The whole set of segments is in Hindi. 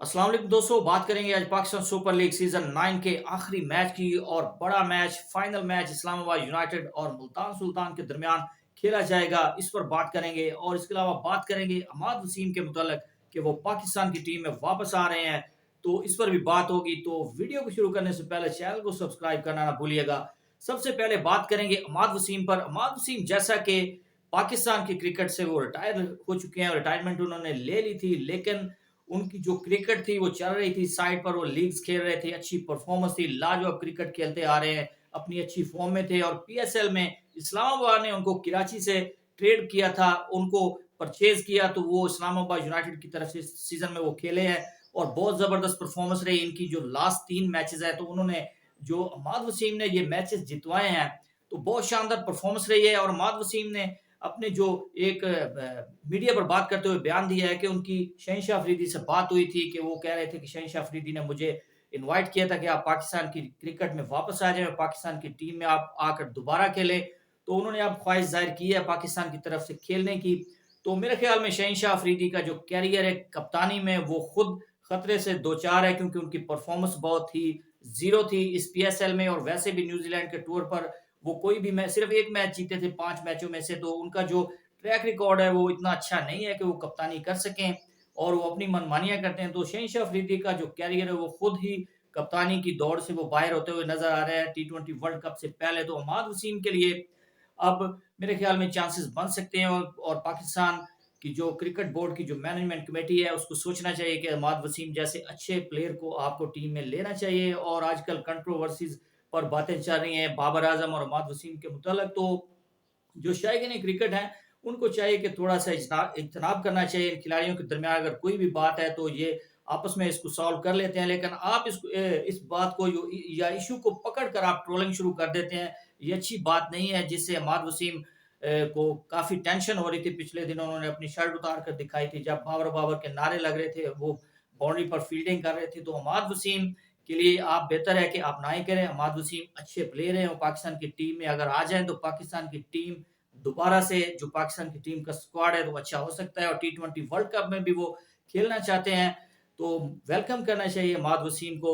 अस्सलाम वालेकुम दोस्तों, बात करेंगे आज पाकिस्तान सुपर लीग सीजन 9 के आखिरी मैच की। और बड़ा match, final match Islamabad United और मुल्तान सुल्तान के दरमियान खेला जाएगा। इस पर बात करेंगे और इसके अलावा बात करेंगे अमाद वसीम के मुतालिक कि वो पाकिस्तान की टीम में वापस आ रहे हैं, तो इस पर भी बात होगी। तो वीडियो को शुरू करने से पहले चैनल को सब्सक्राइब करना ना भूलिएगा। सबसे पहले बात करेंगे अमाद वसीम पर। अमाद वसीम जैसा कि पाकिस्तान की क्रिकेट से वो रिटायर हो चुके हैं, रिटायरमेंट उन्होंने ले ली थी, लेकिन उनकी जो क्रिकेट थी वो चल रही थी साइड पर, वो लीग्स खेल रहे थे, अच्छी परफॉर्मेंस थी, लाजवाब क्रिकेट खेलते आ रहे हैं, अपनी अच्छी फॉर्म में थे। और पीएसएल में इस्लामाबाद ने उनको कराची से ट्रेड किया था, उनको परचेज किया, तो वो इस्लामाबाद यूनाइटेड की तरफ से सीजन में वो खेले हैं और बहुत जबरदस्त परफॉर्मेंस रही इनकी। जो लास्ट 3 मैचेस है, तो उन्होंने, जो अमाद वसीम ने ये मैचेस जितवाए हैं, तो बहुत शानदार परफॉर्मेंस रही है। और अमाद वसीम ने अपने जो एक मीडिया पर बात करते हुए बयान दिया है कि उनकी शहनशाह अफरीदी से बात हुई थी, कि वो कह रहे थे कि शहनशाह अफरीदी ने मुझे इनवाइट किया था कि आप पाकिस्तान की क्रिकेट में वापस आ जाएं, पाकिस्तान की टीम में आप आकर दोबारा खेलें। तो उन्होंने अब ख्वाहिश जाहिर की है पाकिस्तान की तरफ से खेलने की। तो मेरे ख्याल में शहनशाह अफरीदी का जो कैरियर है कप्तानी में, वो खुद खतरे से दो चार है, क्योंकि उनकी परफॉर्मेंस बहुत ही जीरो थी इस पीएसएल में। और वैसे भी न्यूजीलैंड के टूर पर वो कोई भी मैच, सिर्फ एक मैच जीते थे 5 मैचों में से, तो उनका जो ट्रैक रिकॉर्ड है वो इतना अच्छा नहीं है कि वो कप्तानी कर सकें, और वो अपनी मनमानियां करते हैं। तो शहनशाह अफरीदी का जो कैरियर है वो खुद ही कप्तानी की दौड़ से वो बाहर होते हुए नजर आ रहे हैं टी20 वर्ल्ड कप से पहले। तो अमाद वसीम के लिए अब मेरे ख्याल में चांसेस बन सकते हैं, और पाकिस्तान की जो क्रिकेट बोर्ड की जो मैनेजमेंट कमेटी है उसको सोचना चाहिए कि अमाद वसीम जैसे अच्छे प्लेयर को आपको टीम में लेना चाहिए। और आजकल कंट्रोवर्सीज पर बातें चल रही हैं बाबर आजम और अमाद वसीम के मुतालिक, तो जो शायकीन क्रिकेट हैं उनको चाहिए कि थोड़ा सा इज्तनाब करना चाहिए इन खिलाड़ियों के दरमियान। अगर कोई भी बात है तो ये आपस में इसको सॉल्व कर लेते हैं, लेकिन आप इस बात को जो या इशू को पकड़ कर आप ट्रोलिंग शुरू कर देते हैं, ये अच्छी बात नहीं है। जिससे अमाद वसीम को काफी टेंशन हो रही थी। पिछले दिनों उन्होंने अपनी शर्ट उतार कर दिखाई थी जब बाबर बाबर के नारे लग रहे थे, वो बाउंड्री पर फील्डिंग कर रहे थे। तो अमाद वसीम के लिए आप बेहतर है कि आप ना ही करें। अमाद वसीम अच्छे प्लेयर हैं, वो पाकिस्तान की टीम में अगर आ जाएं तो पाकिस्तान की टीम दोबारा से, जो पाकिस्तान की टीम का स्क्वाड है वो अच्छा हो सकता है। और टी20 वर्ल्ड कप में भी वो खेलना चाहते हैं, तो वेलकम करना चाहिए अमाद वसीम को।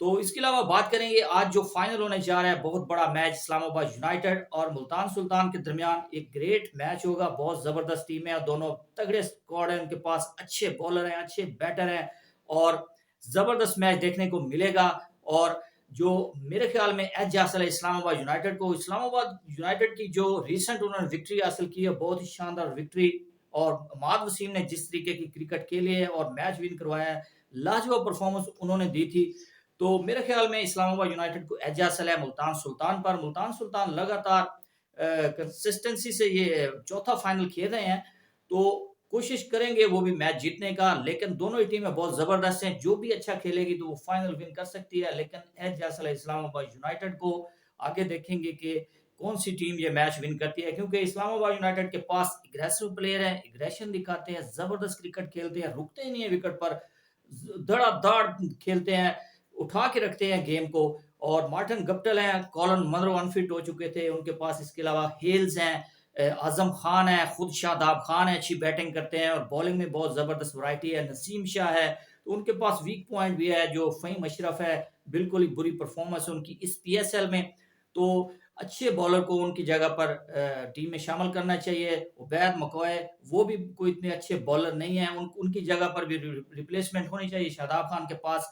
तो इसके अलावा बात करेंगे आज जो फाइनल होने जा रहा है, बहुत बड़ा मैच इस्लामाबाद यूनाइटेड और मुल्तान सुल्तान के दरमियान। एक ग्रेट मैच होगा, बहुत जबरदस्त टीम है, दोनों तगड़े स्क्वाड है, उनके पास अच्छे बॉलर हैं, अच्छे बैटर हैं, और जबरदस्त मैच देखने को मिलेगा। और जो मेरे ख्याल में एज हासिल है इस्लामाबाद यूनाइटेड को। इस्लामाबाद यूनाइटेड की जो रिसेंट उन्होंने विक्ट्री हासिल की है, बहुत ही शानदार विक्ट्री। और अमाद वसीम ने जिस तरीके की क्रिकेट खेली है और मैच विन करवाया है, लाजवाब परफॉर्मेंस उन्होंने दी थी। तो मेरे ख्याल में इस्लामाबाद यूनाइटेड को एज हासिल है मुल्तान सुल्तान पर। मुल्तान सुल्तान लगातार कंसिस्टेंसी से ये चौथा फाइनल खेल रहे हैं, तो कोशिश करेंगे वो भी मैच जीतने का। लेकिन दोनों ही टीमें बहुत जबरदस्त हैं, जो भी अच्छा खेलेगी तो वो फाइनल विन कर सकती है। लेकिन एज फैसला इस्लामाबाद यूनाइटेड को। आगे देखेंगे कि कौन सी टीम ये मैच विन करती है, क्योंकि इस्लामाबाद यूनाइटेड के पास एग्रेसिव प्लेयर हैं, एग्रेशन दिखाते हैं, जबरदस्त क्रिकेट खेलते हैं, रुकते ही नहीं है विकेट पर, धड़ाधड़ खेलते हैं, उठा के रखते हैं गेम को। और मार्टिन गप्टिल हैं, कॉलन मनरो अनफिट हो चुके थे उनके पास, इसके अलावा हेल्स हैं, आजम खान है, खुद शादाब खान है, अच्छी बैटिंग करते हैं, और बॉलिंग में बहुत जबरदस्त वैरायटी है, नसीम शाह है। तो उनके पास वीक पॉइंट भी है, जो फ़हीम अशरफ है, बिल्कुल ही बुरी परफॉर्मेंस है उनकी इस पीएसएल में। तो अच्छे बॉलर को उनकी जगह पर टीम में शामिल करना चाहिए। उबैद मकवाए, वो भी कोई इतने अच्छे बॉलर नहीं है, उनकी जगह पर भी रिप्लेसमेंट होनी चाहिए शादाब खान के पास।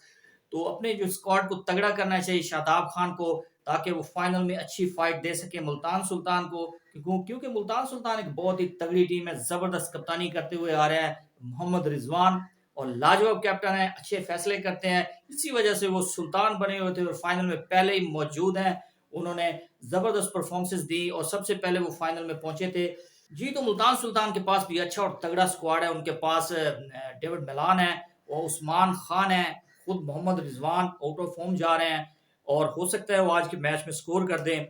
तो अपने जो स्क्वाड को तगड़ा करना चाहिए शादाब खान को, ताकि वो फाइनल में अच्छी फाइट दे सके मुल्तान सुल्तान को। क्योंकि मुल्तान सुल्तान एक बहुत ही तगड़ी टीम है, जबरदस्त कप्तानी करते हुए आ रहे हैं मोहम्मद रिजवान, और लाजवाब कैप्टन है, अच्छे फैसले करते हैं, इसी वजह से वो सुल्तान बने हुए थे और फाइनल में पहले ही मौजूद हैं। उन्होंने जबरदस्त परफॉर्मेंसेस दी और सबसे पहले वो फाइनल में पहुंचे थे। जी, तो मुल्तान सुल्तान के पास भी अच्छा और तगड़ा स्क्वाड है। उनके पास डेविड मिलान है और उस्मान खान है, खुद Mohammad Rizwan out of form जा रहे हैं, और हो सकता है वो आज के मैच में स्कोर कर दें।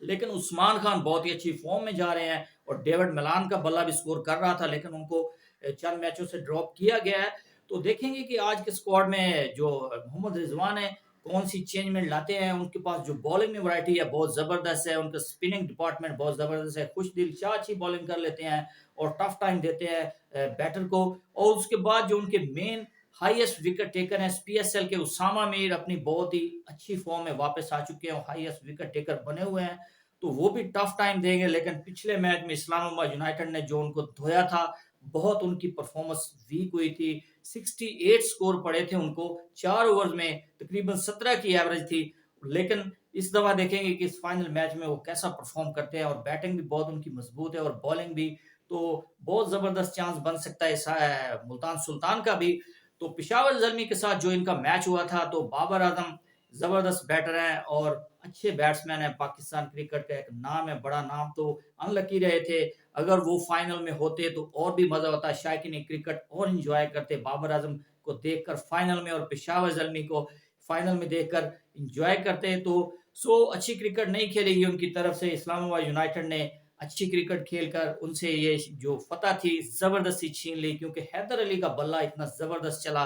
लेकिन उस्मान खान बहुत ही अच्छी फॉर्म में जा रहे हैं, और डेविड मिलान का बल्ला भी स्कोर कर रहा था, लेकिन उनको चंद मैचों से ड्रॉप किया गया है। तो देखेंगे कि आज के स्क्वाड में जो मोहम्मद रिजवान है कौन सी चेंजमेंट लाते हैं। उनके पास जो बॉलिंग में वैरायटी है बहुत जबरदस्त है, उनका स्पिनिंग डिपार्टमेंट बहुत जबरदस्त है, खुशदिल शाह अच्छी बॉलिंग कर लेते हैं और टफ टाइम देते हैं बैटर को। और उसके बाद जो उनके मेन हाईएस्ट विकेट टेकर हैं पीएसएल के उसामा मीर अपनी बहुत ही अच्छी फॉर्म में वापस आ चुके हैं और हाईएस्ट विकेट टेकर बने हुए हैं, तो वो भी टफ टाइम देंगे। लेकिन पिछले मैच में इस्लामाबाद यूनाइटेड ने जो उनको धोया था, बहुत उनकी परफॉर्मेंस वीक हुई थी। 68 स्कोर पड़े थे उनको, 4 ओवर में तकरीबन 17 की एवरेज थी। लेकिन इस दफा देखेंगे कि इस फाइनल मैच में वो कैसा परफॉर्म करते हैं, और बैटिंग भी बहुत उनकी मजबूत है और बॉलिंग भी, तो बहुत जबरदस्त चांस बन सकता है मुल्तान सुल्तान का भी। तो पेशावर जल्मी के साथ जो इनका मैच हुआ था, तो बाबर आजम जबरदस्त बैटर हैं और अच्छे बैट्समैन हैं। पाकिस्तान क्रिकेट का एक नाम है, बड़ा नाम, तो अनलकी रहे थे। अगर वो फाइनल में होते तो और भी मजा होता, शायकीन क्रिकेट और एंजॉय करते बाबर आजम को देखकर फाइनल में, और पेशावर जल्मी को फाइनल में देखकर एंजॉय करते हैं। तो अच्छी क्रिकेट नहीं खेलेगी उनकी तरफ से। इस्लामाबाद यूनाइटेड ने अच्छी क्रिकेट खेलकर उनसे ये जो फतह थी जबरदस्ती छीन ली, क्योंकि हैदर अली का बल्ला इतना जबरदस्त चला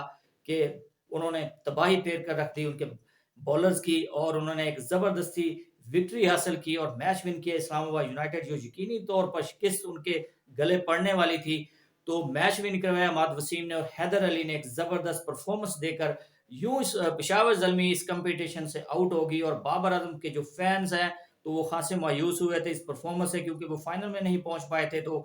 कि उन्होंने तबाही फेर कर रख दी उनके बॉलर्स की, और उन्होंने एक जबरदस्ती विक्ट्री हासिल की और मैच विन किया इस्लामाबाद यूनाइटेड, जो यकीनी तौर पर शिकस्त उनके गले पड़ने वाली थी। तो मैच विन करवाया माद वसीम ने, और हैदर अली ने एक जबरदस्त परफॉर्मेंस देकर यूं पेशावर जल्मी इस कंपटीशन से आउट होगी। और बाबर आजम के जो फैंस हैं, तो वो खासे मायूस हुए थे इस परफॉर्मेंस से, क्योंकि वो फाइनल में नहीं पहुंच पाए थे। तो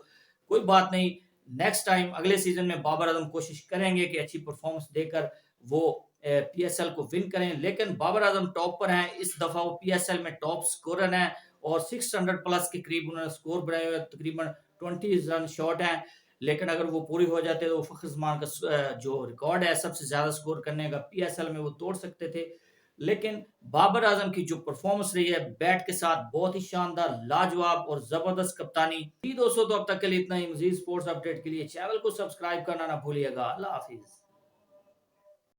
कोई बात नहीं, नेक्स्ट टाइम अगले सीजन में बाबर आजम कोशिश करेंगे कि अच्छी परफॉर्मेंस देकर वो पीएसएल को विन करें। लेकिन बाबर आजम टॉप पर हैं इस दफा, वो पीएसएल में टॉप स्कोरर हैं और 600 प्लस के करीब उन्होंने स्कोर बनाए हुए, तकरीबन 20 रन शॉर्ट हैं। लेकिन अगर वो पूरी हो जाते तो फखर जमान का जो रिकॉर्ड है सबसे ज्यादा स्कोर करने का पीएसएल में, वो तोड़ सकते थे। लेकिन बाबर आजम की जो परफॉर्मेंस रही है बैट के साथ, बहुत ही शानदार, लाजवाब और जबरदस्त कप्तानी। जी दोस्तों, तो अब तक के लिए इतना ही। मजीद स्पोर्ट्स अपडेट के लिए चैनल को सब्सक्राइब करना ना भूलिएगा। अल्लाह हाफिज।